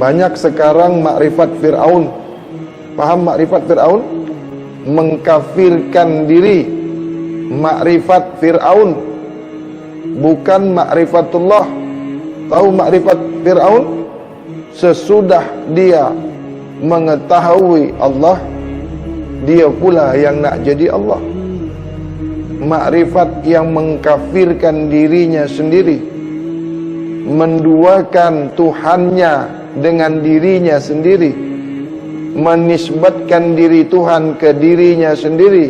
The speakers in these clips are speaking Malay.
Banyak sekarang makrifat Fir'aun. Paham makrifat Fir'aun? Mengkafirkan diri. Makrifat Fir'aun, bukan makrifatullah. Tahu makrifat Fir'aun? Sesudah dia mengetahui Allah, dia pula yang nak jadi Allah. Makrifat yang mengkafirkan dirinya sendiri, menduakan Tuhannya dengan dirinya sendiri, menisbatkan diri Tuhan ke dirinya sendiri,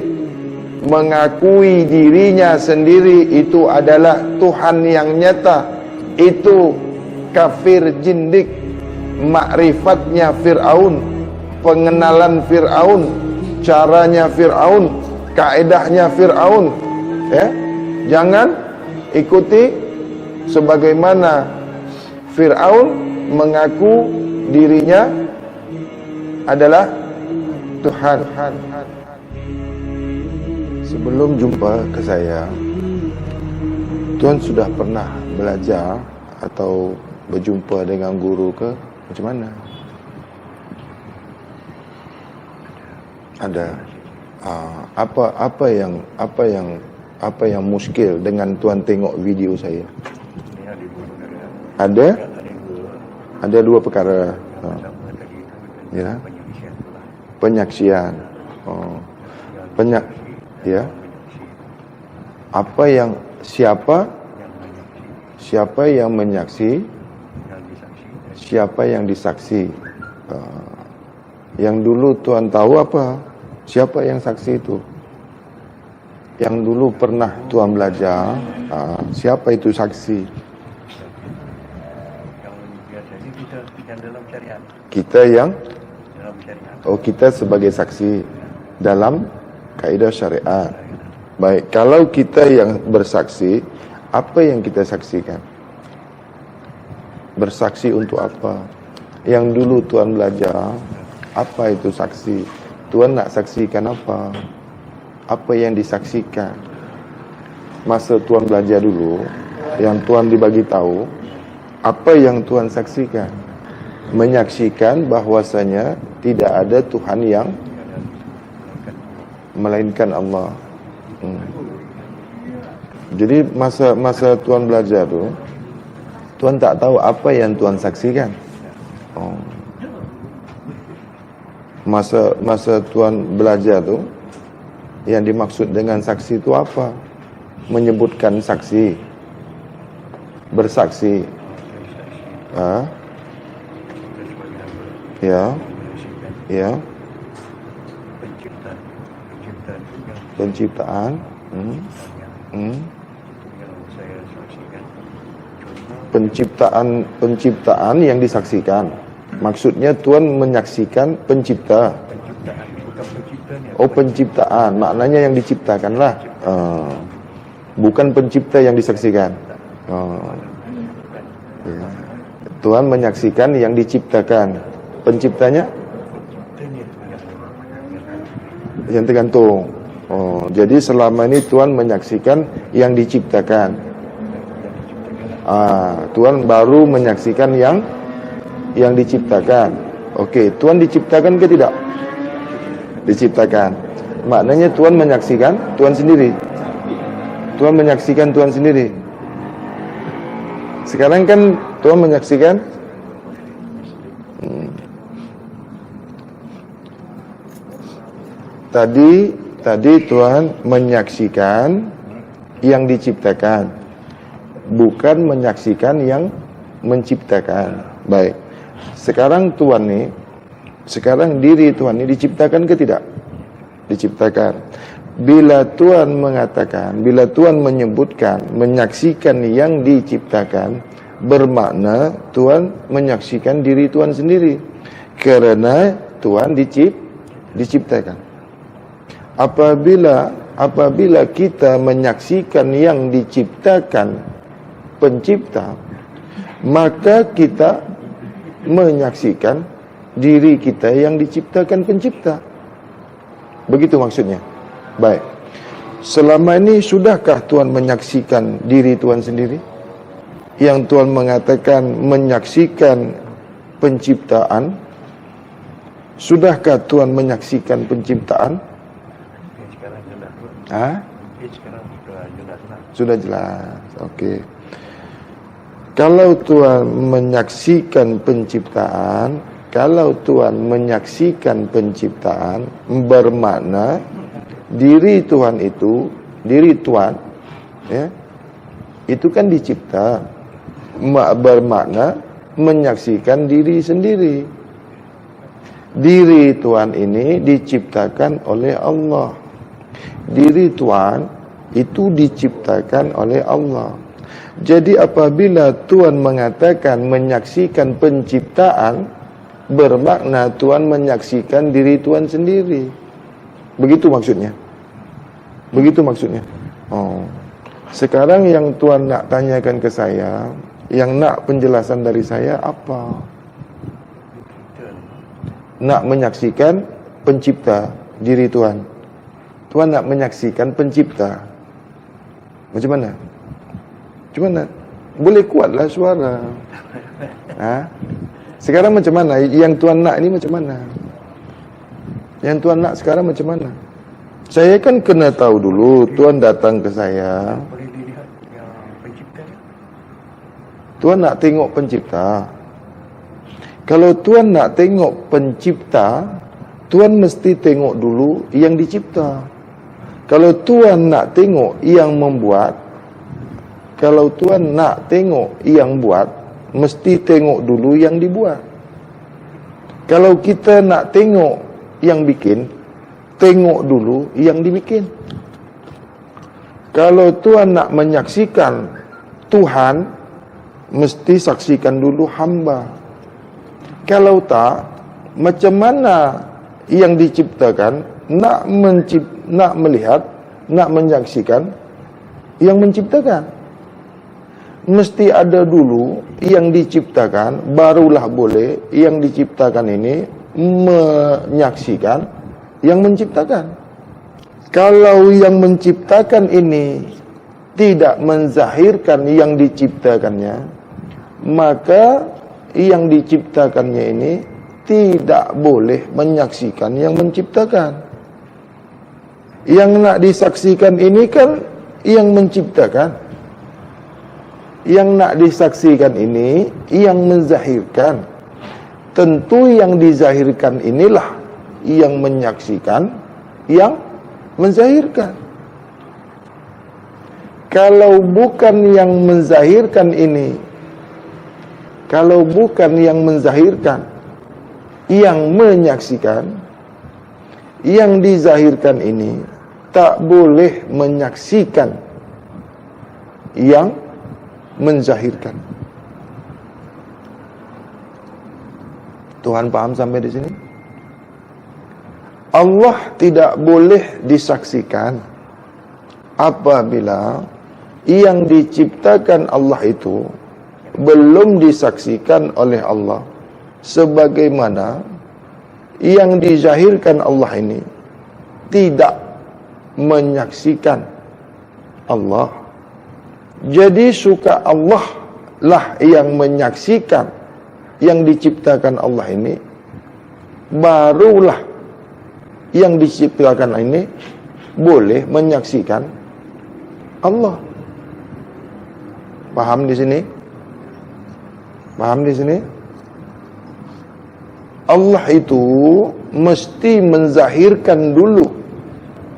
mengakui dirinya sendiri itu adalah Tuhan yang nyata. Itu kafir jindik. Makrifatnya Fir'aun, pengenalan Fir'aun, caranya Fir'aun, kaedahnya Fir'aun, ya. Jangan ikuti sebagaimana Fir'aun mengaku dirinya adalah Tuhan. Sebelum jumpa ke saya, Tuhan sudah pernah belajar atau berjumpa dengan guru ke macam mana? Ada apa yang muskil dengan Tuhan tengok video saya? Ada dua perkara. Ya. Penyaksian. Ya. Siapa yang menyaksi? Siapa yang disaksi? Yang dulu Tuhan tahu apa? Siapa yang saksi itu? Yang dulu pernah Tuhan belajar, siapa itu saksi? Kita yang kita sebagai saksi dalam kaidah syariat. Baik, kalau kita yang bersaksi, apa yang kita saksikan? Bersaksi untuk apa? Yang dulu Tuhan belajar, apa itu saksi? Tuhan nak saksikan apa? Apa yang disaksikan? Masa Tuhan belajar dulu, yang Tuhan dibagi tahu, apa yang Tuhan saksikan? Menyaksikan bahwasanya tidak ada Tuhan yang melainkan Allah. Jadi masa Tuhan belajar tu, Tuhan tak tahu apa yang Tuhan saksikan. Masa Tuhan belajar tu, yang dimaksud dengan saksi itu apa? Menyebutkan saksi, bersaksi, ya, penciptaan, penciptaan yang disaksikan. Maksudnya Tuhan menyaksikan pencipta. Oh, penciptaan, maknanya yang diciptakan lah. Bukan pencipta yang disaksikan. Ya. Tuhan menyaksikan yang diciptakan. Penciptanya yang tergantung. Jadi selama ini Tuhan menyaksikan yang diciptakan. Tuhan baru menyaksikan yang diciptakan. Okey, Tuhan diciptakan ke tidak? Diciptakan. Maknanya Tuhan menyaksikan Tuhan sendiri. Tuhan menyaksikan Tuhan sendiri. Sekarang kan Tuhan menyaksikan Tadi Tuhan menyaksikan yang diciptakan, bukan menyaksikan yang menciptakan. Baik. Sekarang diri Tuhan ini diciptakan ke tidak? Diciptakan. Bila Tuhan mengatakan, bila Tuhan menyebutkan, menyaksikan yang diciptakan, bermakna Tuhan menyaksikan diri Tuhan sendiri. Kerana Tuhan diciptakan. Apabila kita menyaksikan yang diciptakan pencipta, maka kita menyaksikan diri kita yang diciptakan pencipta. Begitu maksudnya. Baik. Selama ini sudahkah Tuhan menyaksikan diri Tuhan sendiri? Yang Tuhan mengatakan menyaksikan penciptaan? Sudahkah Tuhan menyaksikan penciptaan? Sekarang sudah. Sekarang sudah jelas. Okey. Kalau Tuhan menyaksikan penciptaan, bermakna diri Tuhan itu, ya, itu kan dicipta, bermakna menyaksikan diri sendiri. Diri Tuhan ini diciptakan oleh Allah. Diri Tuhan itu diciptakan oleh Allah. Jadi apabila Tuhan mengatakan menyaksikan penciptaan, bermakna Tuhan menyaksikan diri Tuhan sendiri. Begitu maksudnya. Oh. Sekarang yang Tuhan nak tanyakan ke saya, yang nak penjelasan dari saya apa? Nak menyaksikan pencipta diri Tuhan. Tuhan nak menyaksikan pencipta. Macam mana? Boleh kuatlah suara. Sekarang macam mana? Yang Tuhan nak ni macam mana? Yang Tuhan nak sekarang macam mana? Saya kan kena tahu dulu. Tuhan datang ke saya. Boleh dilihat yang pencipta dia? Tuhan nak tengok pencipta. Kalau Tuhan nak tengok pencipta, Tuhan mesti tengok dulu yang dicipta. Kalau Tuhan nak tengok yang membuat, kalau Tuhan nak tengok yang buat, mesti tengok dulu yang dibuat. Kalau kita nak tengok yang bikin, tengok dulu yang dibikin. Kalau Tuhan nak menyaksikan Tuhan, mesti saksikan dulu hamba. Kalau tak, macam mana yang diciptakan nak melihat, nak menyaksikan yang menciptakan? Mesti ada dulu yang diciptakan, barulah boleh yang diciptakan ini menyaksikan yang menciptakan. Kalau yang menciptakan ini tidak menzahirkan yang diciptakannya, maka yang diciptakannya ini tidak boleh menyaksikan yang menciptakan. Yang nak disaksikan ini kan yang menciptakan. Yang nak disaksikan ini yang menzahirkan. Tentu yang dizahirkan inilah yang menyaksikan, yang menzahirkan. Kalau bukan yang menzahirkan ini, kalau bukan yang menzahirkan, yang menyaksikan, yang dizahirkan ini tak boleh menyaksikan yang menzahirkan. Tuhan paham sampai di sini? Allah tidak boleh disaksikan apabila yang diciptakan Allah itu belum disaksikan oleh Allah, sebagaimana yang dizahirkan Allah ini tidak menyaksikan Allah. Jadi suka Allah lah yang menyaksikan yang diciptakan Allah ini, barulah yang diciptakan ini boleh menyaksikan Allah. Paham di sini? Paham di sini? Allah itu mesti menzahirkan dulu.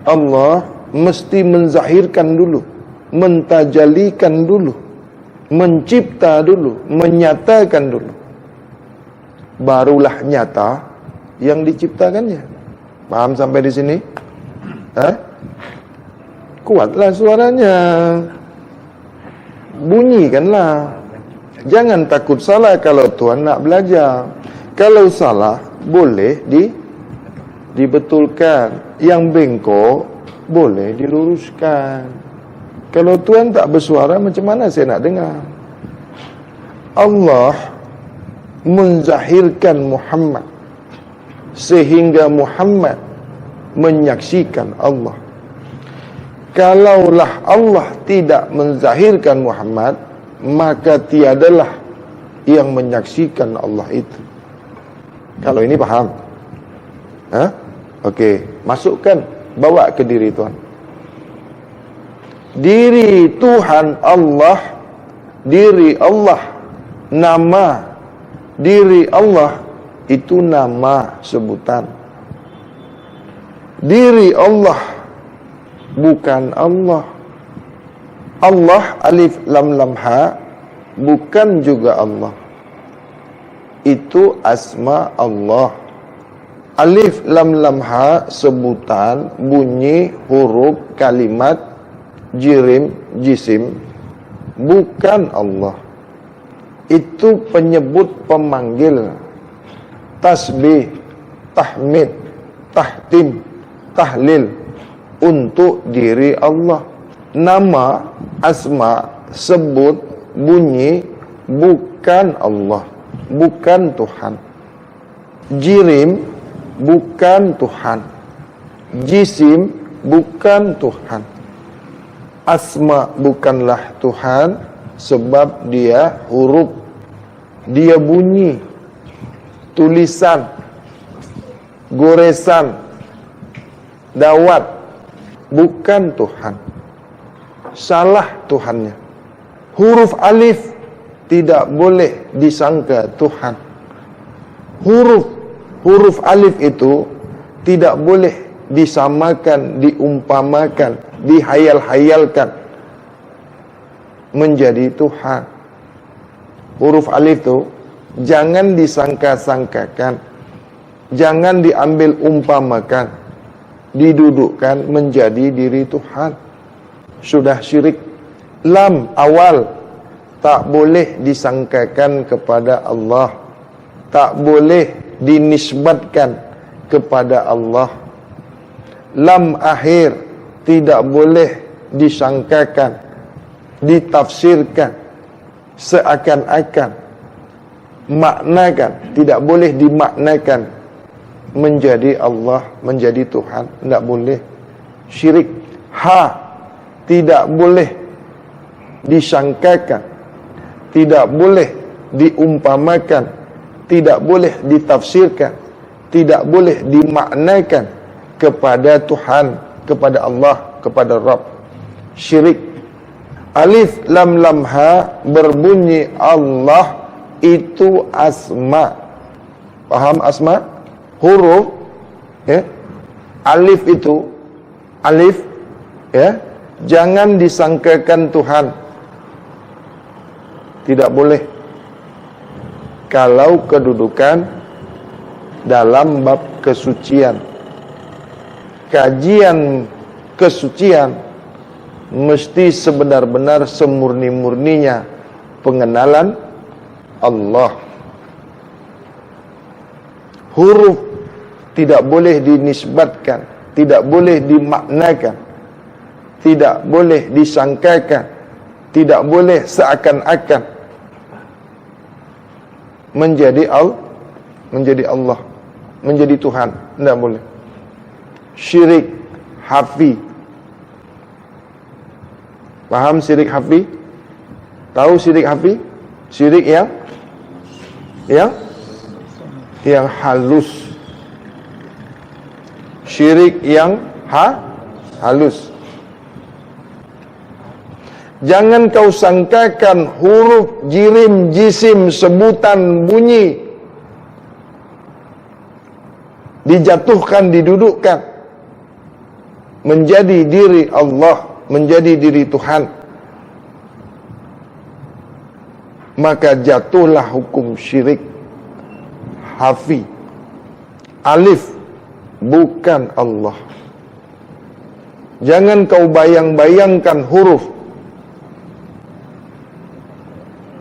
Allah mesti menzahirkan dulu, mentajalikan dulu, mencipta dulu, menyatakan dulu. Barulah nyata yang diciptakannya. Paham sampai di sini? Kuatlah suaranya. Bunyikanlah. Jangan takut salah kalau Tuhan nak belajar. Kalau salah, boleh dibetulkan. Yang bengkok, boleh diluruskan. Kalau Tuhan tak bersuara, macam mana saya nak dengar? Allah menzahirkan Muhammad sehingga Muhammad menyaksikan Allah. Kalaulah Allah tidak menzahirkan Muhammad, maka tiadalah yang menyaksikan Allah itu. Kalau ini paham? Hah? Okey, masukkan, bawa ke diri Tuhan. Diri Tuhan Allah, diri Allah, nama diri Allah itu nama sebutan. Diri Allah bukan Allah. Allah alif lam lam ha bukan juga Allah. Itu asma Allah. Alif lam lam ha sebutan, bunyi, huruf, kalimat, jirim, jisim, bukan Allah. Itu penyebut pemanggil, tasbih, tahmid, tahtim, tahlil untuk diri Allah. Nama, asma, sebut, bunyi, bukan Allah, bukan Tuhan. Jirim, bukan Tuhan. Jisim, bukan Tuhan. Asma bukanlah Tuhan, sebab dia huruf, dia bunyi, tulisan, goresan, dawat, bukan Tuhan. Salah Tuhannya. Huruf alif tidak boleh disangka Tuhan. Huruf alif itu tidak boleh disamakan, diumpamakan, dihayal-hayalkan menjadi Tuhan. Huruf alif itu jangan disangka-sangkakan, jangan diambil umpamakan, didudukkan menjadi diri Tuhan. Sudah syirik. Lam awal tak boleh disangkakan kepada Allah, tak boleh dinisbatkan kepada Allah. Lam akhir tidak boleh disangkakan, ditafsirkan seakan-akan, maknakan, tidak boleh dimaknakan menjadi Allah, menjadi Tuhan, tidak boleh. Syirik. Ha tidak boleh disangkakan, tidak boleh diumpamakan, tidak boleh ditafsirkan, tidak boleh dimaknakan kepada Tuhan, kepada Allah, kepada Rabb. Syirik. Alif lam lam ha berbunyi Allah, itu asma. Paham asma? Huruf, ya. Alif itu, alif, ya. Jangan disangkakan Tuhan. Tidak boleh. Kalau kedudukan dalam bab kesucian, kajian kesucian, mesti sebenar-benar semurni-murninya pengenalan Allah. Huruf tidak boleh dinisbatkan, tidak boleh dimaknakan, tidak boleh disangkakan, tidak boleh seakan-akan menjadi Allah, menjadi Tuhan. Tidak boleh. Syirik hafi. Paham syirik hafi? Tahu syirik hafi? Syirik yang halus. Syirik yang halus. Jangan kau sangkakan huruf, jirim, jisim, sebutan, bunyi dijatuhkan, didudukkan menjadi diri Allah, menjadi diri Tuhan. Maka jatuhlah hukum syirik hafi. Alif bukan Allah. Jangan kau bayang-bayangkan huruf.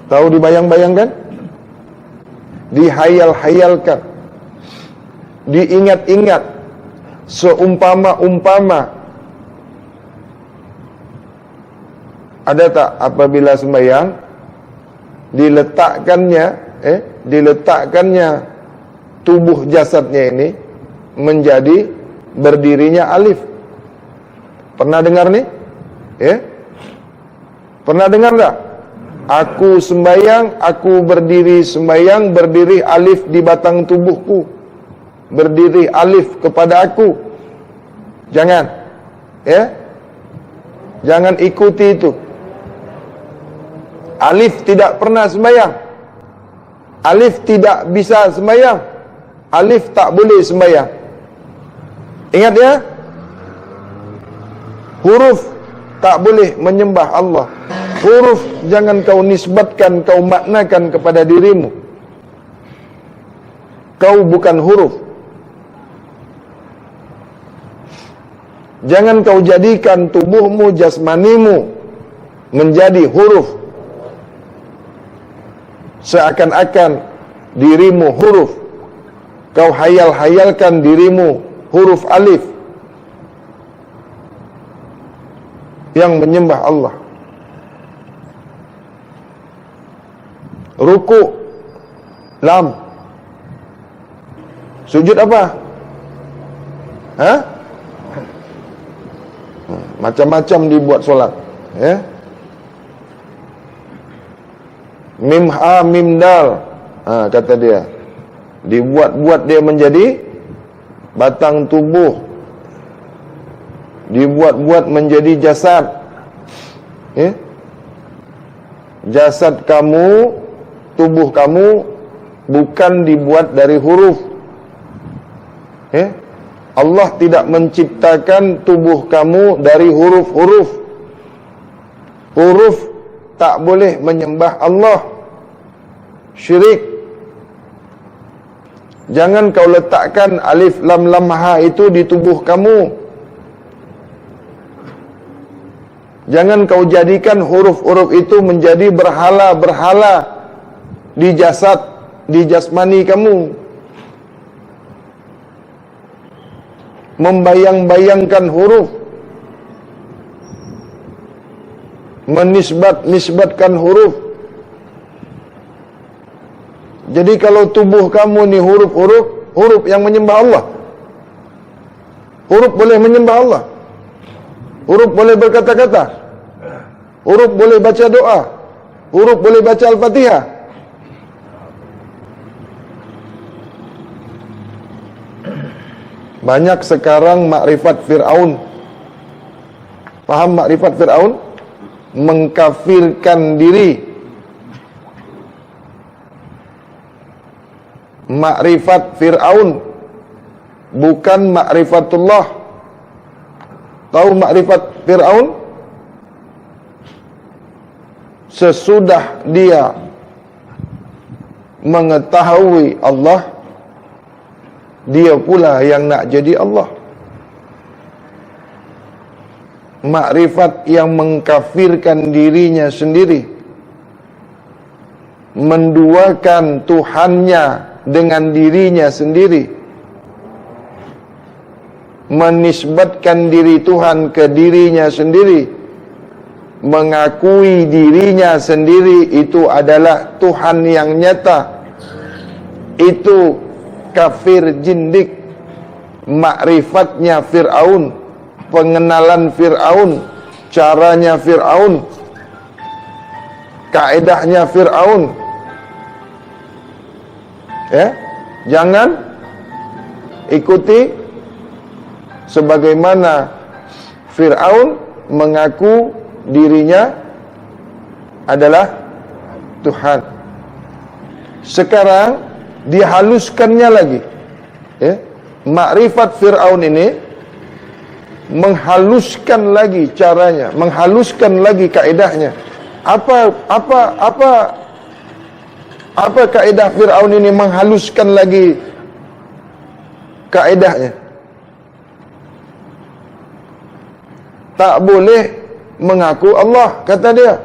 Tahu dibayang-bayangkan? Dihayal-hayalkan, diingat-ingat, seumpama-umpama. Ada tak apabila sembahyang diletakkannya tubuh jasadnya ini menjadi berdirinya alif? Pernah dengar nih? Pernah dengar tak? Aku sembayang, aku berdiri sembayang, berdiri alif di batang tubuhku. Berdiri alif kepada aku. Jangan. Ya. Jangan ikuti itu. Alif tidak pernah sembayang. Alif tidak bisa sembayang. Alif tak boleh sembayang. Ingat ya. Huruf tak boleh menyembah Allah. Huruf jangan kau nisbatkan, kau maknakan kepada dirimu. Kau bukan huruf. Jangan kau jadikan tubuhmu, jasmanimu menjadi huruf. Seakan-akan dirimu huruf. Kau hayal-hayalkan dirimu huruf alif yang menyembah Allah. Ruku lam. Sujud apa? Hah? Macam-macam dibuat solat, ya. Mim ha mim dal. Kata dia. Dibuat-buat dia menjadi batang tubuh. Dibuat-buat menjadi jasad. Ya. Jasad kamu, tubuh kamu bukan dibuat dari huruf. Ya. Allah tidak menciptakan tubuh kamu dari huruf-huruf. Huruf tak boleh menyembah Allah. Syirik. Jangan kau letakkan alif lam lam ha itu di tubuh kamu. Jangan kau jadikan huruf-huruf itu menjadi berhala-berhala di jasad, di jasmani kamu. Membayang-bayangkan huruf, menisbatkan huruf. Jadi kalau tubuh kamu ni huruf-huruf, huruf yang menyembah Allah. Huruf boleh menyembah Allah. Huruf boleh berkata-kata. Huruf boleh baca doa. Huruf boleh baca Al-Fatihah. Banyak sekarang makrifat Fir'aun. Faham makrifat Fir'aun? Mengkafirkan diri. Makrifat Fir'aun bukan makrifatullah. Tahu makrifat Fir'aun? Sesudah dia mengetahui Allah, dia pula yang nak jadi Allah. Makrifat yang mengkafirkan dirinya sendiri, menduakan Tuhannya dengan dirinya sendiri, menisbatkan diri Tuhan ke dirinya sendiri, mengakui dirinya sendiri itu adalah Tuhan yang nyata. Itu kafir jindik. Makrifatnya Fir'aun, pengenalan Fir'aun, caranya Fir'aun, kaedahnya Fir'aun. Ya, jangan ikuti sebagaimana Fir'aun mengaku dirinya adalah Tuhan. Sekarang dihaluskannya lagi. Ya, makrifat Fir'aun ini menghaluskan lagi caranya, menghaluskan lagi kaedahnya. Apa kaedah Fir'aun ini menghaluskan lagi kaedahnya? Tak boleh mengaku Allah, kata dia.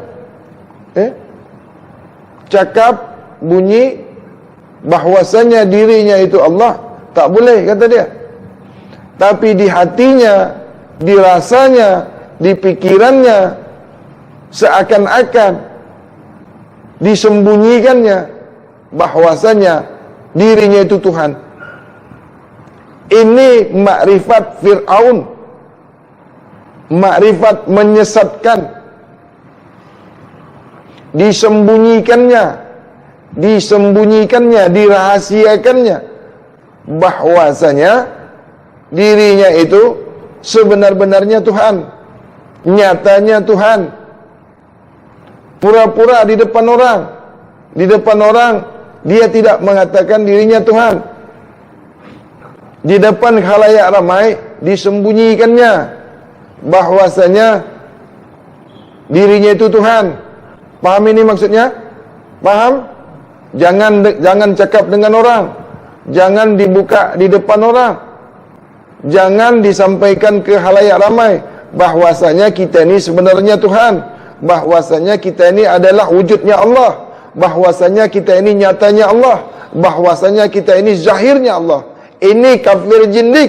Cakap bunyi bahwasanya dirinya itu Allah, tak boleh, kata dia. Tapi di hatinya, di rasanya, di pikirannya, seakan-akan disembunyikannya bahwasanya dirinya itu Tuhan. Ini makrifat Fir'aun, makrifat menyesatkan. disembunyikannya, dirahasiakannya, bahwasanya dirinya itu sebenar-benarnya Tuhan, nyatanya Tuhan. Pura-pura di depan orang dia tidak mengatakan dirinya Tuhan. Di depan khalayak ramai disembunyikannya bahwasanya dirinya itu Tuhan. Paham ini maksudnya? Paham? Jangan cakap dengan orang, jangan dibuka di depan orang, jangan disampaikan ke khalayak ramai bahwasanya kita ini sebenarnya Tuhan, bahwasanya kita ini adalah wujudnya Allah, bahwasanya kita ini nyatanya Allah, bahwasanya kita ini zahirnya Allah. Ini kafir jindik,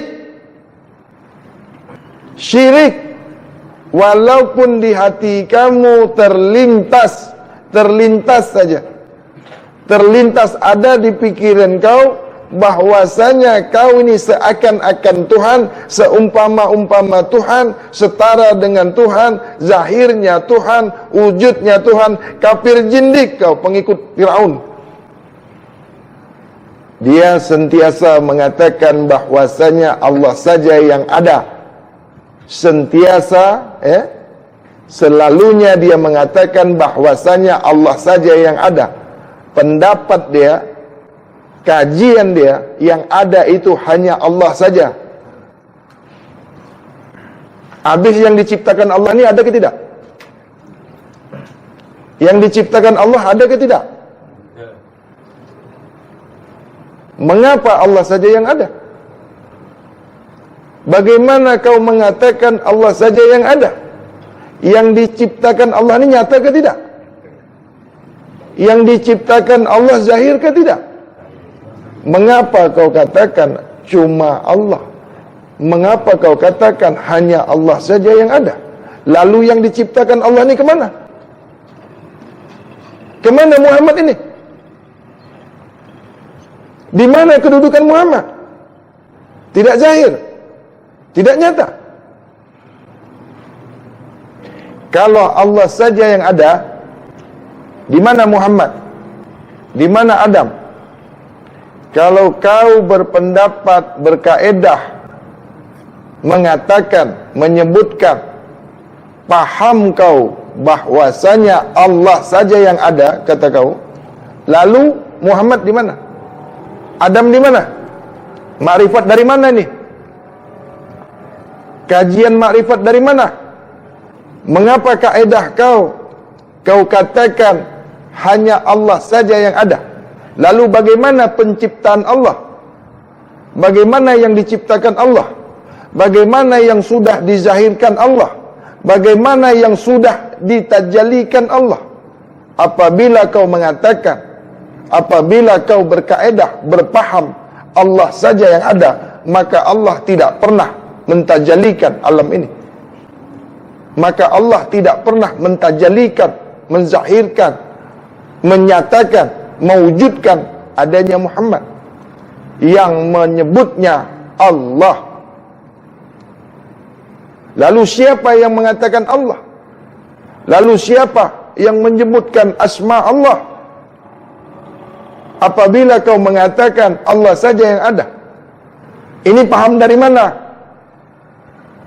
syirik. Walaupun di hati kamu terlintas saja, terlintas ada di pikiran kau bahwasanya kau ini seakan-akan Tuhan, seumpama-umpama Tuhan, setara dengan Tuhan, zahirnya Tuhan, wujudnya Tuhan. Kafir jindik kau, pengikut Firaun. Dia sentiasa mengatakan bahwasanya Allah saja yang ada. Sentiasa, selalunya dia mengatakan bahwasanya Allah saja yang ada. Pendapat dia, kajian dia, yang ada itu hanya Allah saja. Habis yang diciptakan Allah ini ada ke tidak? Yang diciptakan Allah ada ke tidak? Mengapa Allah saja yang ada? Bagaimana kau mengatakan Allah saja yang ada? Yang diciptakan Allah ini nyata ke tidak? Yang diciptakan Allah zahir ke tidak? Mengapa kau katakan cuma Allah? Mengapa kau katakan hanya Allah saja yang ada? Lalu yang diciptakan Allah ini kemana? Kemana Muhammad ini? Di mana kedudukan Muhammad? Tidak zahir, tidak nyata. Kalau Allah saja yang ada, di mana Muhammad? Di mana Adam? Kalau kau berpendapat, berkaedah, mengatakan, menyebutkan, paham kau bahwasanya Allah saja yang ada, kata kau, lalu Muhammad di mana? Adam di mana? Makrifat dari mana nih? Kajian makrifat dari mana? Mengapa kaedah kau katakan hanya Allah saja yang ada? Lalu bagaimana penciptaan Allah? Bagaimana yang diciptakan Allah? Bagaimana yang sudah dizahirkan Allah? Bagaimana yang sudah ditajalikan Allah? Apabila kau mengatakan, apabila kau berkaedah, berpaham Allah saja yang ada, maka Allah tidak pernah mentajalikan alam ini. Maka Allah tidak pernah mentajalikan, menzahirkan, menyatakan, mewujudkan adanya Muhammad yang menyebutnya Allah. Lalu siapa yang mengatakan Allah? Lalu siapa yang menyebutkan asma Allah? Apabila kau mengatakan Allah saja yang ada, ini paham dari mana?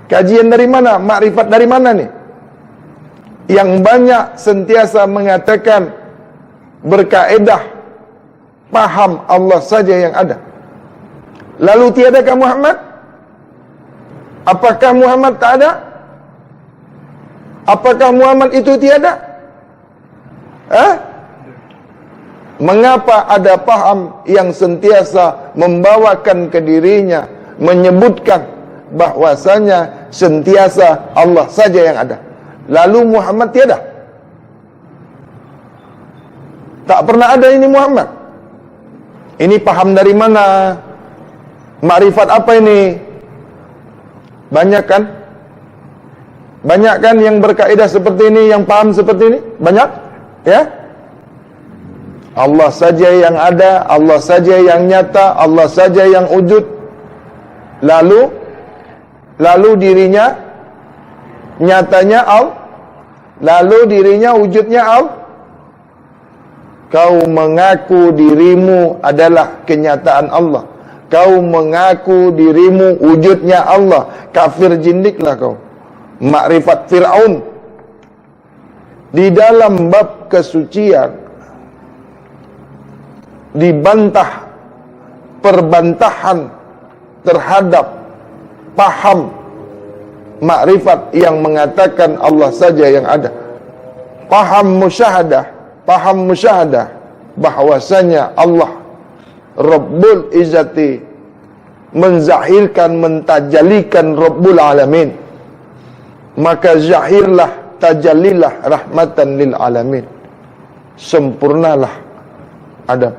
Kajian dari mana? Makrifat dari mana nih? Yang banyak sentiasa mengatakan, berkaedah, paham Allah saja yang ada. Lalu tiadakah Muhammad? Apakah Muhammad tak ada? Apakah Muhammad itu tiada? Mengapa ada paham yang sentiasa membawakan ke dirinya, menyebutkan bahwasanya sentiasa Allah saja yang ada, lalu Muhammad tiada? Tak pernah ada ini Muhammad. Ini paham dari mana? Makrifat apa ini? Banyak kan? Banyak kan yang berkaedah seperti ini, yang paham seperti ini? Banyak? Ya? Allah saja yang ada, Allah saja yang nyata, Allah saja yang wujud. Lalu dirinya nyatanya Allah, lalu dirinya wujudnya Allah. Kau mengaku dirimu adalah kenyataan Allah. Kau mengaku dirimu wujudnya Allah. Kafir jindiklah kau. Makrifat Fir'aun. Di dalam bab kesucian dibantah perbantahan terhadap paham makrifat yang mengatakan Allah saja yang ada. Paham musyahadah bahwasanya Allah Rabbul Izzati menzahirkan, mentajalikan Rabbul Alamin. Maka zahirlah, tajallilah rahmatan lil alamin. Sempurnalah Adam.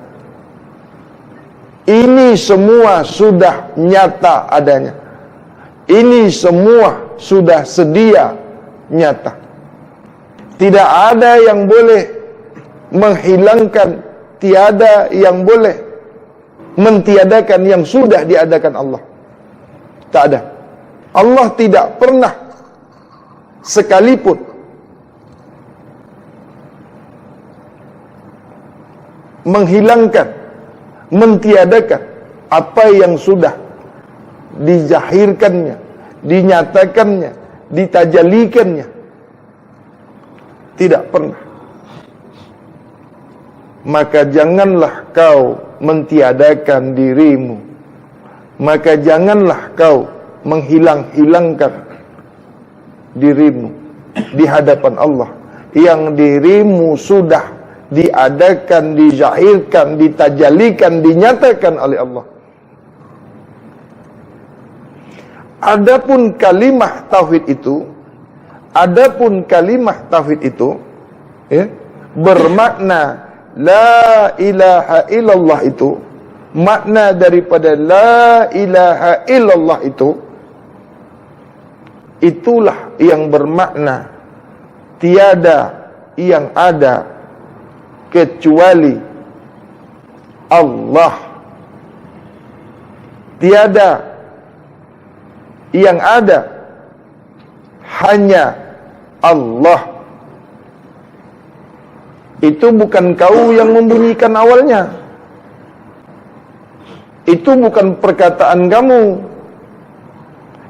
Ini semua sudah nyata adanya. Ini semua sudah sedia nyata. Tidak ada yang boleh menghilangkan, tiada yang boleh mentiadakan yang sudah diadakan Allah. Tak ada. Allah tidak pernah sekalipun menghilangkan, mentiadakan apa yang sudah dizahirkannya, dinyatakannya, ditajalikannya. Tidak pernah. Maka janganlah kau mentiadakan dirimu. Maka janganlah kau menghilang-hilangkan dirimu di hadapan Allah yang dirimu sudah diadakan, dizahirkan, ditajalikan, dinyatakan oleh Allah. Adapun kalimah tauhid itu, bermakna la ilaha illallah itu, makna daripada la ilaha illallah itu, itulah yang bermakna tiada yang ada kecuali Allah. Tiada yang ada, hanya Allah. Itu bukan kau yang membunyikan awalnya. Itu bukan perkataan kamu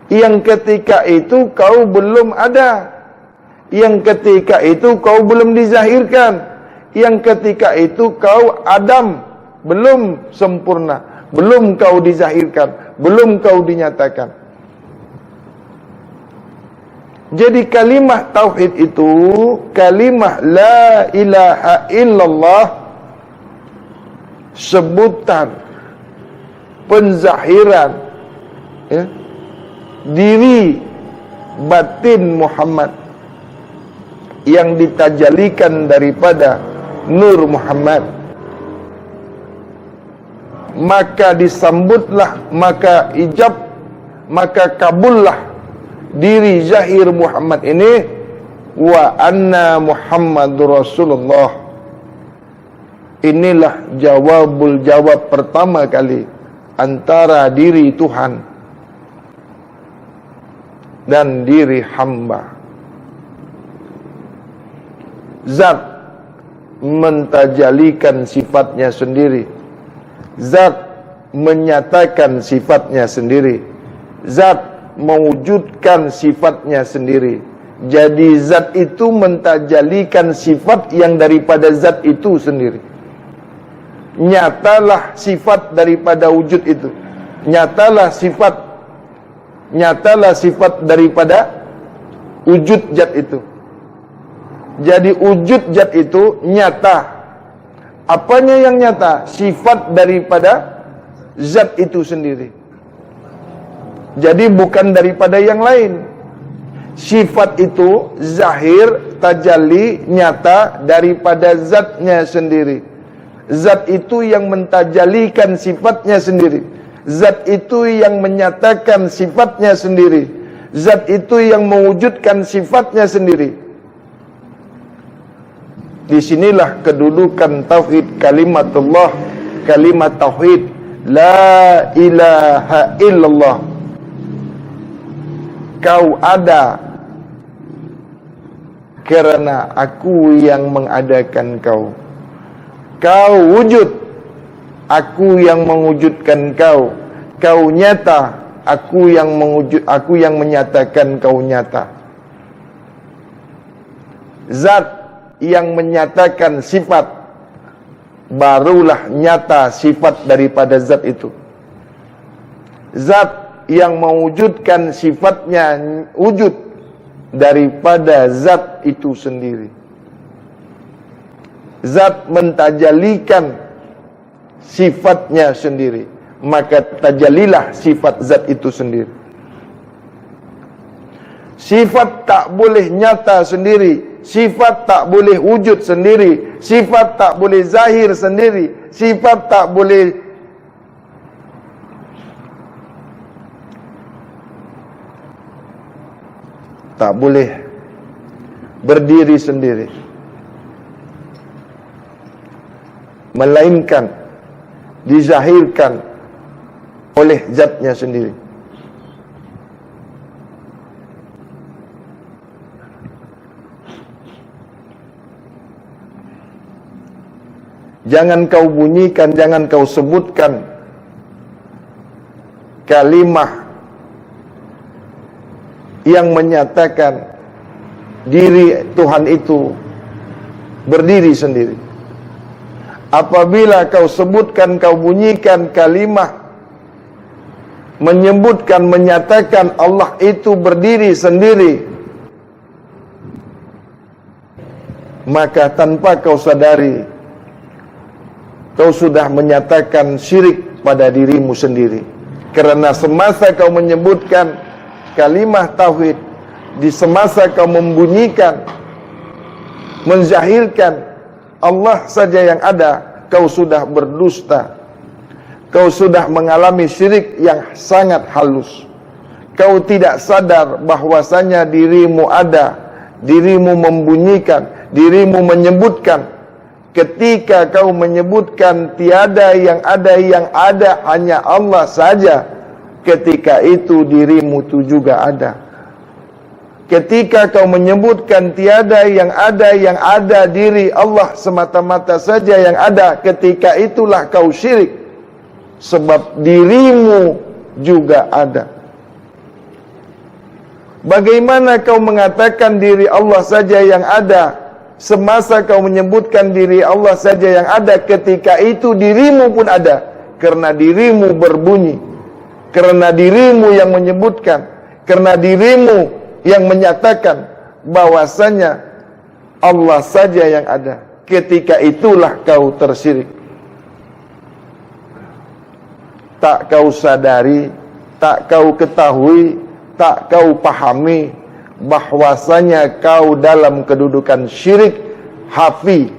yang ketika itu kau belum ada, yang ketika itu kau belum dizahirkan, yang ketika itu kau Adam, belum sempurna, belum kau dizahirkan, belum kau dinyatakan. Jadi kalimah tauhid itu, kalimah la ilaha illallah, sebutan penzahiran diri batin Muhammad yang ditajalikan daripada Nur Muhammad. Maka disambutlah, maka ijab, maka kabullah diri zahir Muhammad ini, wa anna Muhammadur Rasulullah. Inilah jawab pertama kali antara diri Tuhan dan diri hamba. Zat mentajalikan sifatnya sendiri, zat menyatakan sifatnya sendiri, zat mewujudkan sifatnya sendiri. Jadi zat itu mentajalikan sifat yang daripada zat itu sendiri. Nyatalah sifat daripada wujud itu. Nyatalah sifat daripada wujud zat itu. Jadi wujud zat itu nyata. Apanya yang nyata? Sifat daripada zat itu sendiri. Jadi bukan daripada yang lain. Sifat itu zahir, tajalli, nyata daripada zatnya sendiri. Zat itu yang mentajalikan sifatnya sendiri. Zat itu yang menyatakan sifatnya sendiri. Zat itu yang mewujudkan sifatnya sendiri. Disinilah kedudukan tauhid kalimatullah, kalimat tauhid la ilaha illallah. Kau ada karena aku yang mengadakan kau. Kau wujud, aku yang mewujudkan kau. Kau nyata, aku yang menyatakan kau nyata. Zat yang menyatakan sifat, barulah nyata sifat daripada zat itu. Zat yang mewujudkan sifatnya wujud daripada zat itu sendiri. Zat mentajalikan sifatnya sendiri, maka tajalilah sifat zat itu sendiri. Sifat tak boleh nyata sendiri, sifat tak boleh wujud sendiri, sifat tak boleh zahir sendiri, sifat tak boleh berdiri sendiri, melainkan dizahirkan oleh zatnya sendiri. Jangan kau bunyikan, jangan kau sebutkan kalimah yang menyatakan diri Tuhan itu berdiri sendiri. Apabila kau sebutkan, kau bunyikan kalimah menyebutkan, menyatakan Allah itu berdiri sendiri, maka tanpa kau sadari, kau sudah menyatakan syirik pada dirimu sendiri. Kerana semasa kau menyebutkan kalimah tauhid, di semasa kau membunyikan, menzahirkan Allah saja yang ada, kau sudah berdusta. Kau sudah mengalami syirik yang sangat halus. Kau tidak sadar bahwasanya dirimu ada, dirimu membunyikan, dirimu menyebutkan. Ketika kau menyebutkan tiada yang ada hanya Allah saja, ketika itu dirimu itu juga ada. Ketika kau menyebutkan tiada yang ada diri Allah semata-mata saja yang ada, ketika itulah kau syirik. Sebab dirimu juga ada. Bagaimana kau mengatakan diri Allah saja yang ada, semasa kau menyebutkan diri Allah saja yang ada, ketika itu dirimu pun ada. Karena dirimu berbunyi, karena dirimu yang menyebutkan, karena dirimu yang menyatakan bahwasanya Allah saja yang ada. Ketika itulah kau tersyirik. Tak kau sadari, tak kau ketahui, tak kau pahami bahwasanya kau dalam kedudukan syirik hafi.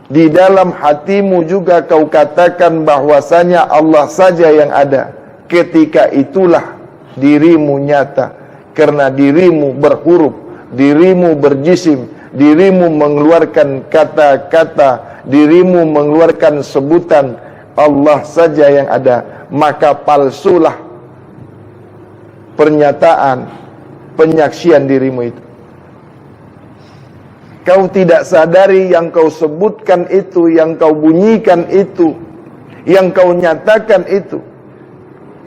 Di dalam hatimu juga kau katakan bahwasanya Allah saja yang ada. Ketika itulah dirimu nyata, karena dirimu berhuruf, dirimu berjisim, dirimu mengeluarkan kata-kata, dirimu mengeluarkan sebutan Allah saja yang ada. Maka palsulah pernyataan, penyaksian dirimu itu. Kau tidak sadari yang kau sebutkan itu, yang kau bunyikan itu, yang kau nyatakan itu.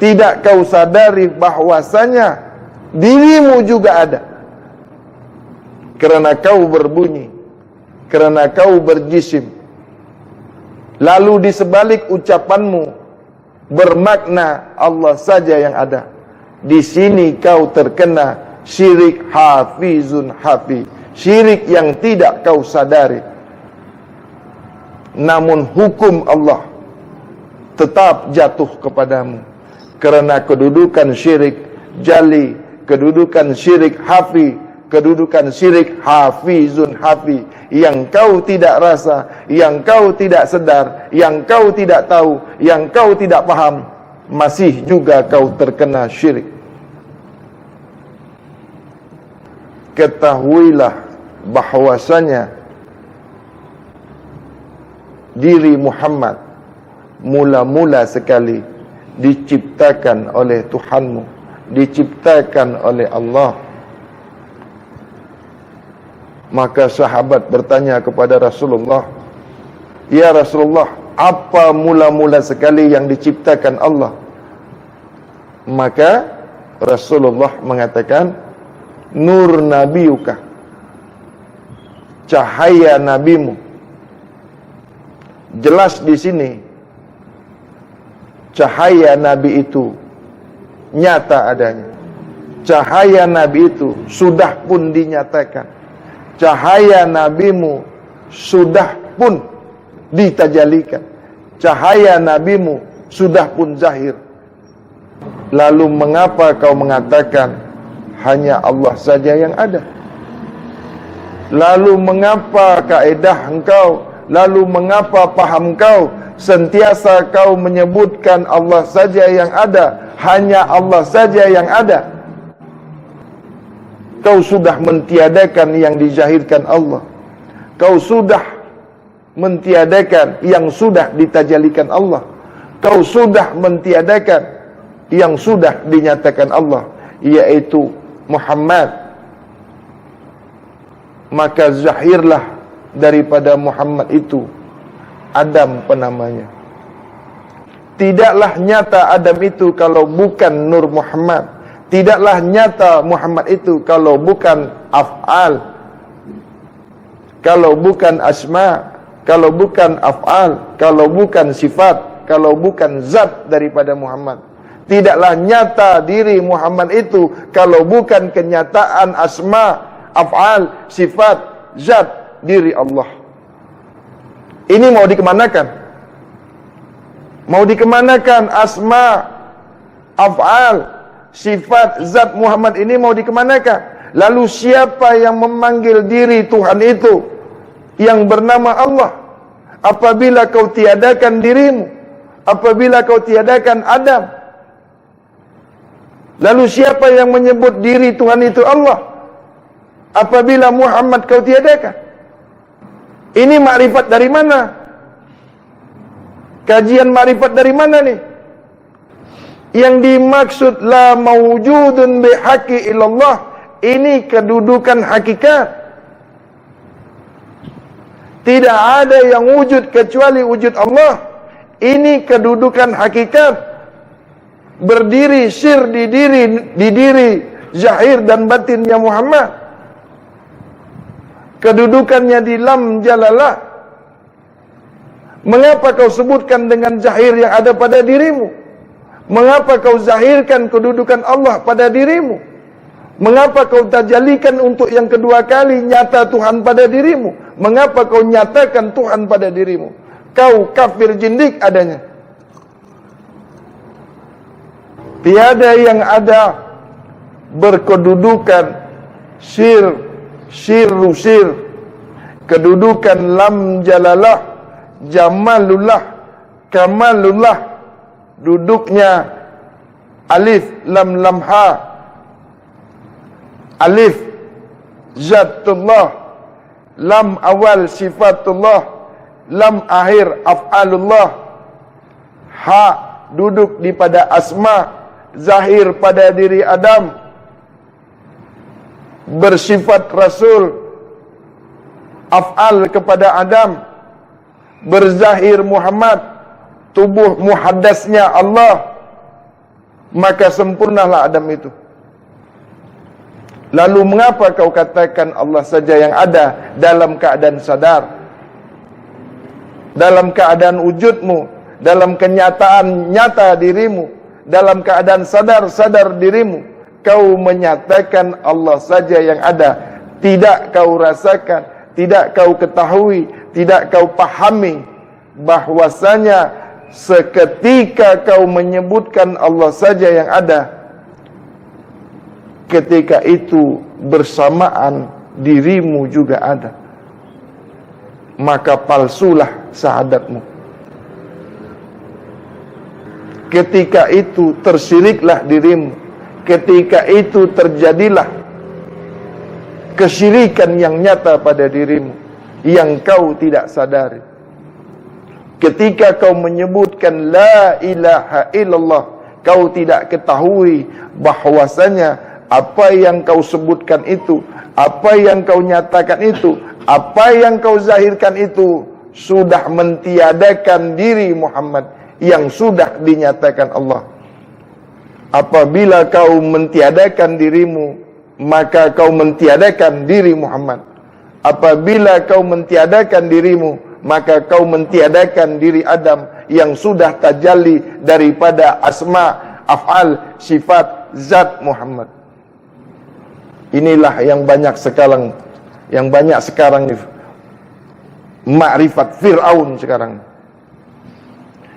Tidak kau sadari bahwasanya dirimu juga ada. Kerana kau berbunyi, kerana kau berjisim. Lalu di sebalik ucapanmu bermakna Allah saja yang ada. Di sini kau terkena syirik hafizun hafi, syirik yang tidak kau sadari. Namun hukum Allah tetap jatuh kepadamu. Kerana kedudukan syirik jali, kedudukan syirik hafi, kedudukan syirik hafizun hafi, yang kau tidak rasa, yang kau tidak sedar, yang kau tidak tahu, yang kau tidak paham, masih juga kau terkena syirik. Ketahuilah bahwasanya diri Muhammad mula-mula sekali diciptakan oleh Tuhanmu, diciptakan oleh Allah. Maka sahabat bertanya kepada Rasulullah, "Ya Rasulullah, apa mula-mula sekali yang diciptakan Allah?" Maka Rasulullah mengatakan, "Nur nabiyuka, cahaya nabimu." Jelas di sini cahaya nabi itu nyata adanya. Cahaya nabi itu sudah pun dinyatakan. Cahaya nabimu sudah pun ditajalikan. Cahaya nabimu sudah pun zahir. Lalu mengapa kau mengatakan hanya Allah saja yang ada? Lalu mengapa kaedah engkau, lalu mengapa paham kau sentiasa kau menyebutkan Allah saja yang ada, hanya Allah saja yang ada? Kau sudah mentiadakan yang dizahirkan Allah. Kau sudah mentiadakan yang sudah ditajalikan Allah. Kau sudah mentiadakan yang sudah dinyatakan Allah, yaitu Muhammad. Maka zahirlah daripada Muhammad itu Adam penamanya. Tidaklah nyata Adam itu kalau bukan Nur Muhammad. Tidaklah nyata Muhammad itu kalau bukan af'al, kalau bukan asma, kalau bukan af'al, kalau bukan sifat, kalau bukan zat daripada Muhammad. Tidaklah nyata diri Muhammad itu kalau bukan kenyataan asma, af'al, sifat, zat diri Allah. Ini mau dikemanakan? Mau dikemanakan asma, af'al, sifat, zat Muhammad ini mau dikemanakan? Lalu siapa yang memanggil diri Tuhan itu yang bernama Allah? Apabila kau tiadakan dirimu, apabila kau tiadakan Adam, lalu siapa yang menyebut diri Tuhan itu Allah apabila Muhammad kau tiadakan? Ini makrifat dari mana? Kajian makrifat dari mana nih? Yang dimaksud la mawjudun bihaqi illallah, ini kedudukan hakikat. Tidak ada yang wujud kecuali wujud Allah. Ini kedudukan hakikat. Berdiri sir di diri zahir dan batinnya Muhammad. Kedudukannya di lam jalalah. Mengapa kau sebutkan dengan zahir yang ada pada dirimu? Mengapa kau zahirkan kedudukan Allah pada dirimu? Mengapa kau tajalikan untuk yang kedua kali nyata Tuhan pada dirimu? Mengapa kau nyatakan Tuhan pada dirimu? Kau kafir jindik adanya. Tiada yang ada berkedudukan sir, kedudukan lam jalalah, jamalullah, kamalullah, duduknya alif lam lam ha, alif zatullah, lam awal sifatullah, lam akhir af'alullah, ha duduk di pada asma, zahir pada diri Adam, bersifat Rasul, af'al kepada Adam, berzahir Muhammad, tubuh muhaddasnya Allah. Maka sempurnalah Adam itu. Lalu mengapa kau katakan Allah saja yang ada dalam keadaan sadar, dalam keadaan wujudmu, dalam kenyataan nyata dirimu, dalam keadaan sadar dirimu, kau menyatakan Allah saja yang ada. Tidak kau rasakan, tidak kau ketahui, tidak kau pahami bahwasanya seketika kau menyebutkan Allah saja yang ada, ketika itu bersamaan dirimu juga ada. Maka palsulah syahadatmu. Ketika itu tersiriklah dirimu. Ketika itu terjadilah kesyirikan yang nyata pada dirimu, yang kau tidak sadari. Ketika kau menyebutkan la ilaha illallah, kau tidak ketahui bahwasanya apa yang kau sebutkan itu, apa yang kau nyatakan itu, apa yang kau zahirkan itu sudah mentiadakan diri Muhammad yang sudah dinyatakan Allah. Apabila kau mentiadakan dirimu, maka kau mentiadakan diri Muhammad. Apabila kau mentiadakan dirimu, maka kau mentiadakan diri Adam yang sudah tajalli daripada asma, af'al, sifat, zat Muhammad. Inilah yang banyak sekarang ni makrifat Fir'aun sekarang,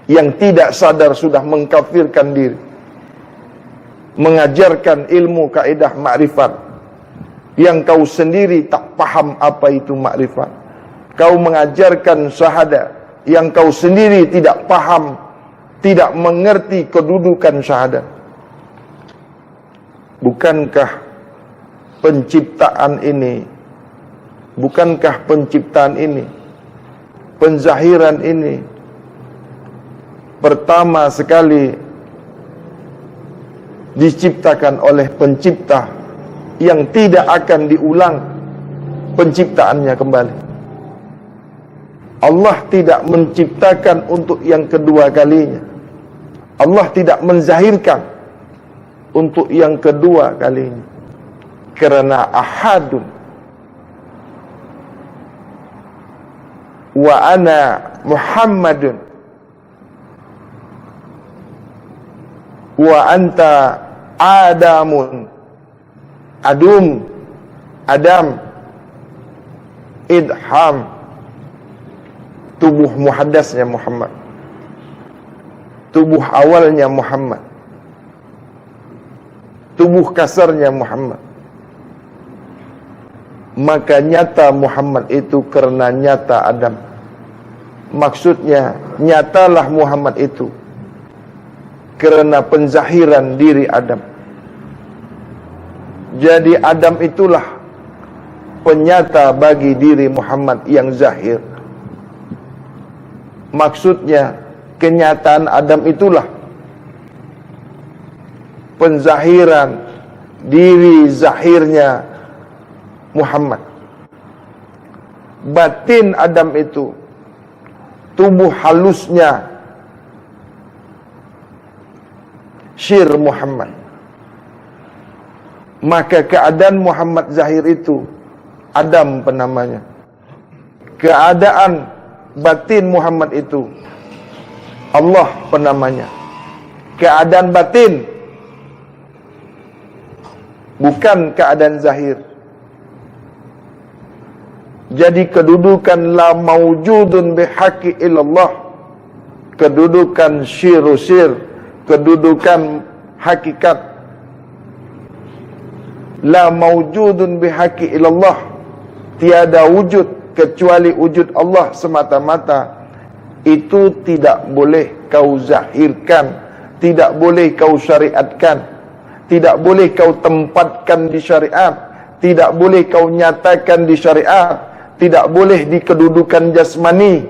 yang tidak sadar sudah mengkafirkan diri, mengajarkan ilmu kaidah makrifat yang kau sendiri tak paham apa itu makrifat. Kau mengajarkan syahadat yang kau sendiri tidak paham, tidak mengerti kedudukan syahadat. Bukankah penciptaan ini, penzahiran ini pertama sekali diciptakan oleh pencipta yang tidak akan diulang penciptaannya kembali. Allah tidak menciptakan untuk yang kedua kalinya. Allah tidak menzahirkan untuk yang kedua kalinya. Kerana ahadun wa ana Muhammadun wa anta Adamun, Adam, idham, tubuh muhaddasnya Muhammad, tubuh awalnya Muhammad, tubuh kasarnya Muhammad. Maka nyata Muhammad itu kerana nyata Adam. Maksudnya nyatalah Muhammad itu kerana penzahiran diri Adam. Jadi Adam itulah penyata bagi diri Muhammad yang zahir. Maksudnya kenyataan Adam itulah penzahiran diri zahirnya Muhammad. Batin Adam itu tubuh halusnya syir Muhammad. Maka keadaan Muhammad zahir itu Adam penamanya. Keadaan batin Muhammad itu Allah penamanya. Keadaan batin, bukan keadaan zahir. Jadi kedudukan la maujudun bihaqi illallah, kedudukan syiru syir, kedudukan hakikat. La maujudun bihaqi illallah, tiada wujud kecuali wujud Allah semata-mata. Itu tidak boleh kau zahirkan, tidak boleh kau syariatkan, tidak boleh kau tempatkan di syariat, tidak boleh kau nyatakan di syariat, tidak boleh di kedudukan jasmani.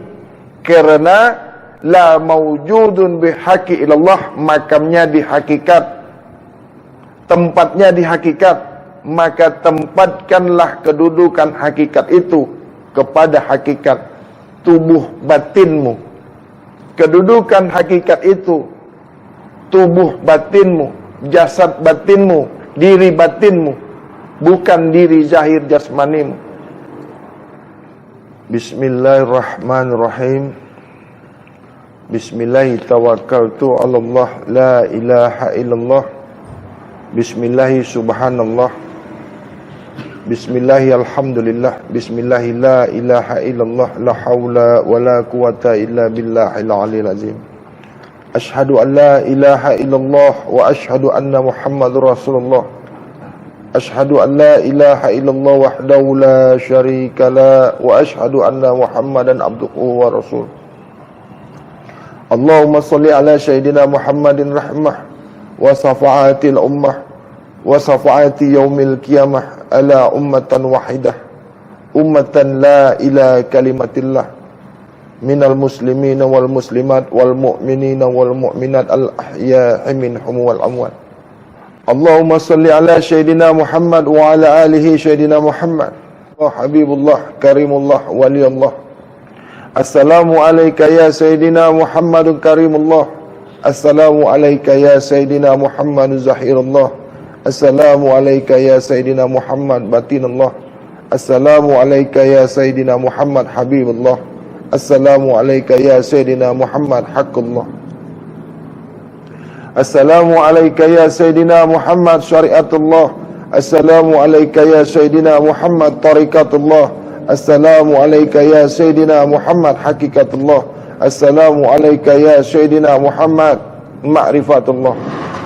Kerana la maujudun bihaqi ilallah, makamnya di hakikat, tempatnya di hakikat. Maka tempatkanlah kedudukan hakikat itu kepada hakikat tubuh batinmu. Kedudukan hakikat itu tubuh batinmu, jasad batinmu, diri batinmu, bukan diri zahir jasmanimu. Bismillahirrahmanirrahim. Bismillahi tawakkaltu 'ala Allah, la ilaha illallah. Bismillahi subhanallah. Bismillahi alhamdulillah. Bismillahi la ilaha illallah, la hawla wa la quwata illa billahil aliyil azim. Ashhadu an la ilaha illallah wa ashhadu anna Muhammadur Rasulullah. Ashhadu an la ilaha illallah wahdahu la syarika la wa ashhadu anna Muhammadan abduhu wa rasul. Allahumma salli ala sayyidina Muhammadin rahmah wa safa'atil ummah wa safa'ati yaumil qiyamah ala ummatan wahidah, ummatan la ila kalimatillah, minal muslimina wal muslimat wal mu'minina wal mu'minat al ahya'i minhum wal amwat. Allahumma salli ala Sayyidina Muhammad wa ala alihi Sayyidina Muhammad. Habibullah, Karimullah, Waliullah. Assalamu alayka ya Sayyidina Muhammadun Karimullah. Assalamu alayka ya Sayyidina Muhammadun Zahirullah. Assalamu alayka ya Sayyidina Muhammad Batinullah. Assalamu alayka ya Sayyidina Muhammad Habibullah. Assalamu alayka ya Sayyidina Muhammad Haqqullah. Assalamu alayka ya Sayyidina Muhammad Syariatullah. Assalamu alayka ya Sayyidina Muhammad Tariqatullah. Assalamu alayka ya Sayyidina Muhammad Hakikatullah. Assalamu alayka ya Sayyidina Muhammad Ma'rifatullah.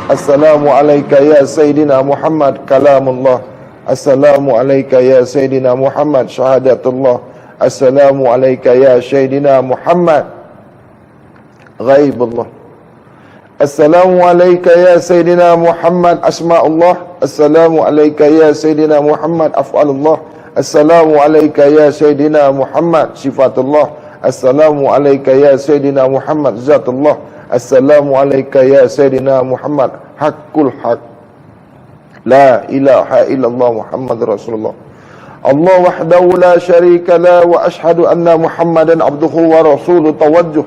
Assalamu alayka ya Sayyidina Muhammad Kalamullah. Assalamu alayka ya Sayyidina Muhammad Syahadatullah. Assalamu alayka ya Sayyidina Muhammad Ghaibullah. Assalamu alayka ya Sayyidina Muhammad Asma'ullah. Assalamu alayka ya Sayyidina Muhammad Af'alullah. Assalamu alayka ya Sayyidina Muhammad Sifatullah. Assalamu alayka ya Sayyidina Muhammad Zatullah. Assalamu alayka ya Sayyidina Muhammad Haqqul Haq. La ilaha illallah Muhammad Rasulullah. Allah wahdahu la syarika la wa ashhadu anna Muhammadan abduhu wa rasuluh. Tawajjuh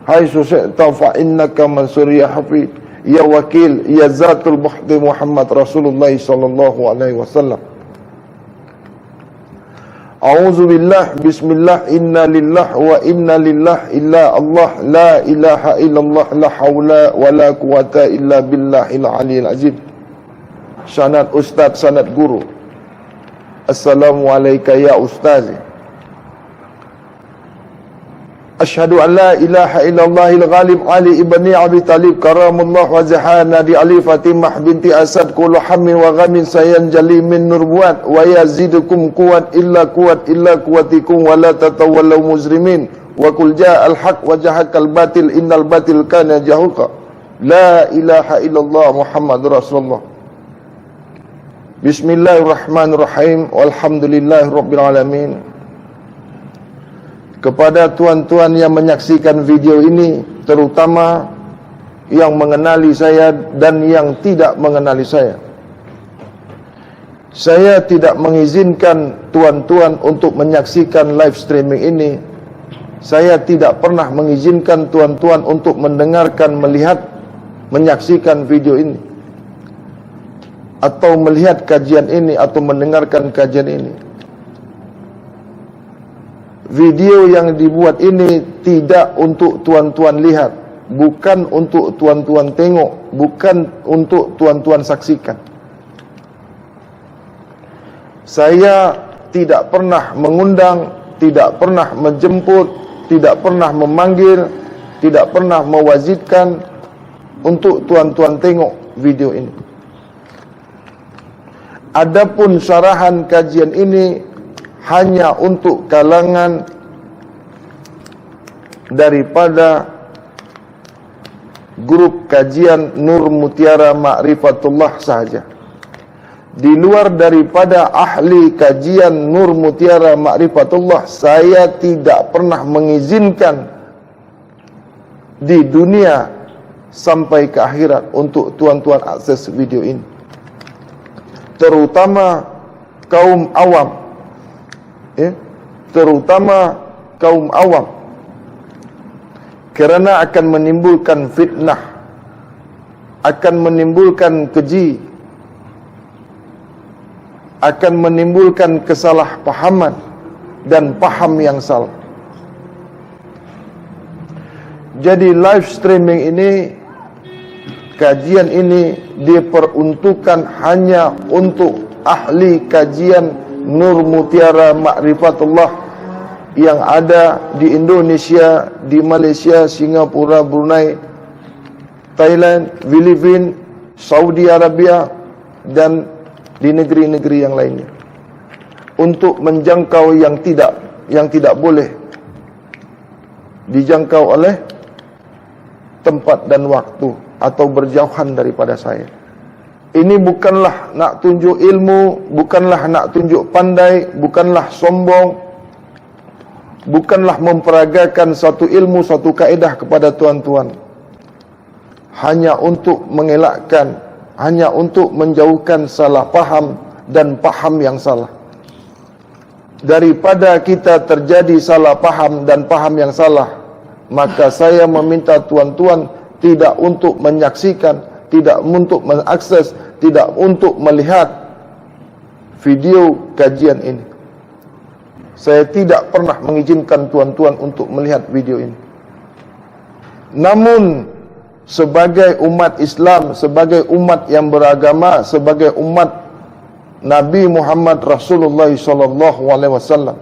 haitsu syi'ta fa innaka mansur ya hafid ya wakil ya zatul buhdi Muhammad Rasulullah sallallahu alaihi wasallam. A'udzu billah bismillah inna lillah wa inna lillah illa Allah la ilaha illallah la haula wa la quwata illa billahil aliyil azim. Sanad ustaz, sanad guru. Assalamu alayka ya ustaz. Asyhadu an la ilaha illallahil ghalib Ali ibni Abi Talib karamullah wa zahana di Ali Fatimah binti Asad kullu hammin wa ghamin sayanjali min nurbuat wa yazidukum quwat illa quwatikum wa la tatawallaw muzrimin wa qul ja'al haq wa jahaqal batil innal batil kana jahuqa. La ilaha illallah Muhammad Rasulullah. Bismillahirrahmanirrahim. Walhamdulillahirabbil alamin. Kepada tuan-tuan yang menyaksikan video ini, terutama yang mengenali saya dan yang tidak mengenali saya tidak mengizinkan tuan-tuan untuk menyaksikan live streaming ini. Saya tidak pernah mengizinkan tuan-tuan untuk mendengarkan, melihat, menyaksikan video ini, atau melihat kajian ini, atau mendengarkan kajian ini. Video yang dibuat ini tidak untuk tuan-tuan lihat, bukan untuk tuan-tuan tengok, bukan untuk tuan-tuan saksikan. Saya tidak pernah mengundang, tidak pernah menjemput, tidak pernah memanggil, tidak pernah mewajibkan untuk tuan-tuan tengok video ini. Adapun syarahan kajian ini hanya untuk kalangan daripada grup kajian Nur Mutiara Ma'rifatullah sahaja. Di luar daripada ahli kajian Nur Mutiara Ma'rifatullah, saya tidak pernah mengizinkan di dunia sampai ke akhirat untuk tuan-tuan akses video ini. Terutama kaum awam, terutama kaum awam, kerana akan menimbulkan fitnah, akan menimbulkan keji, akan menimbulkan kesalahpahaman dan paham yang salah. Jadi live streaming ini, kajian ini diperuntukkan hanya untuk ahli kajian Nur Mutiara Ma'rifatullah yang ada di Indonesia, di Malaysia, Singapura, Brunei, Thailand, Filipina, Saudi Arabia, dan di negeri-negeri yang lainnya, untuk menjangkau yang tidak boleh dijangkau oleh tempat dan waktu atau berjauhan daripada saya. Ini bukanlah nak tunjuk ilmu, bukanlah nak tunjuk pandai, bukanlah sombong, bukanlah memperagakan satu ilmu, satu kaedah kepada tuan-tuan. Hanya untuk mengelakkan, hanya untuk menjauhkan salah paham dan paham yang salah. Daripada kita terjadi salah paham dan paham yang salah, maka saya meminta tuan-tuan tidak untuk menyaksikan, tidak untuk mengakses, tidak untuk melihat video kajian ini. Saya tidak pernah mengizinkan tuan-tuan untuk melihat video ini. Namun sebagai umat Islam, sebagai umat yang beragama, sebagai umat Nabi Muhammad Rasulullah SAW,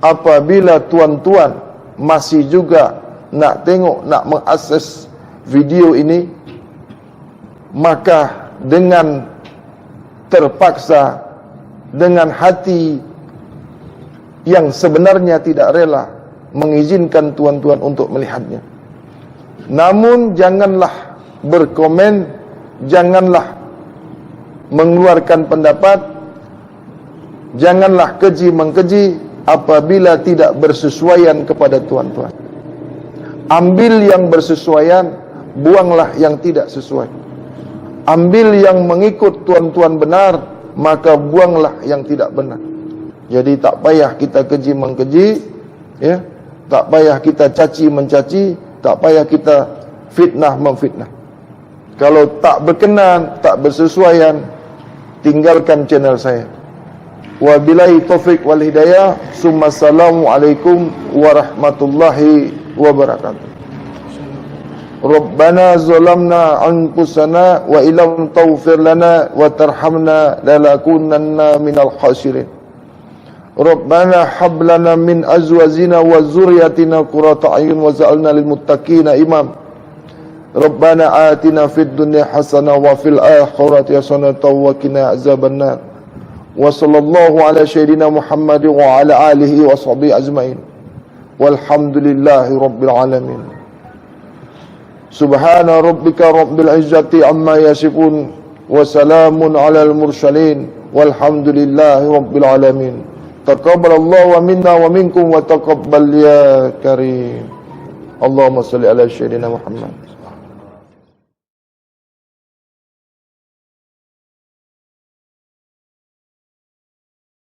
apabila tuan-tuan masih juga nak tengok, nak mengakses video ini, maka dengan terpaksa, dengan hati yang sebenarnya tidak rela, mengizinkan tuan-tuan untuk melihatnya. Namun janganlah berkomen, janganlah mengeluarkan pendapat, janganlah keji-mengkeji apabila tidak bersesuaian kepada tuan-tuan. Ambil yang bersesuaian, buanglah yang tidak sesuai. Ambil yang mengikut tuan-tuan benar, maka buanglah yang tidak benar. Jadi tak payah kita keji-mengkeji, ya, tak payah kita caci-mencaci, tak payah kita fitnah-memfitnah. Kalau tak berkenan, tak bersesuaian, tinggalkan channel saya. Wabillahi taufiq wal hidayah. Assalamualaikum warahmatullahi wabarakatuh. Rabbana zalamna anfusana wa illam taghfir lana wa tarhamna lanakunanna minal khasirin. Rabbana hab lana min azwajina wa dzurriyyatina qurrata a'yun waj'alna lil muttaqina imam. Rabbana atina fid dunya hasanah wa fil akhirati hasanah wa qina azabannar. Wa sallallahu ala sayyidina Muhammad wa ala alihi wa sahbihi ajmain. Walhamdulillahi rabbil alamin. Subhana rabbika rabbil izzati amma yasifun wa salamun alal mursalin walhamdulillahi rabbil alamin. Taqabbalallahu wa minna wa minkum wa taqabbal ya karim. Allahumma salli ala sayyidina Muhammad.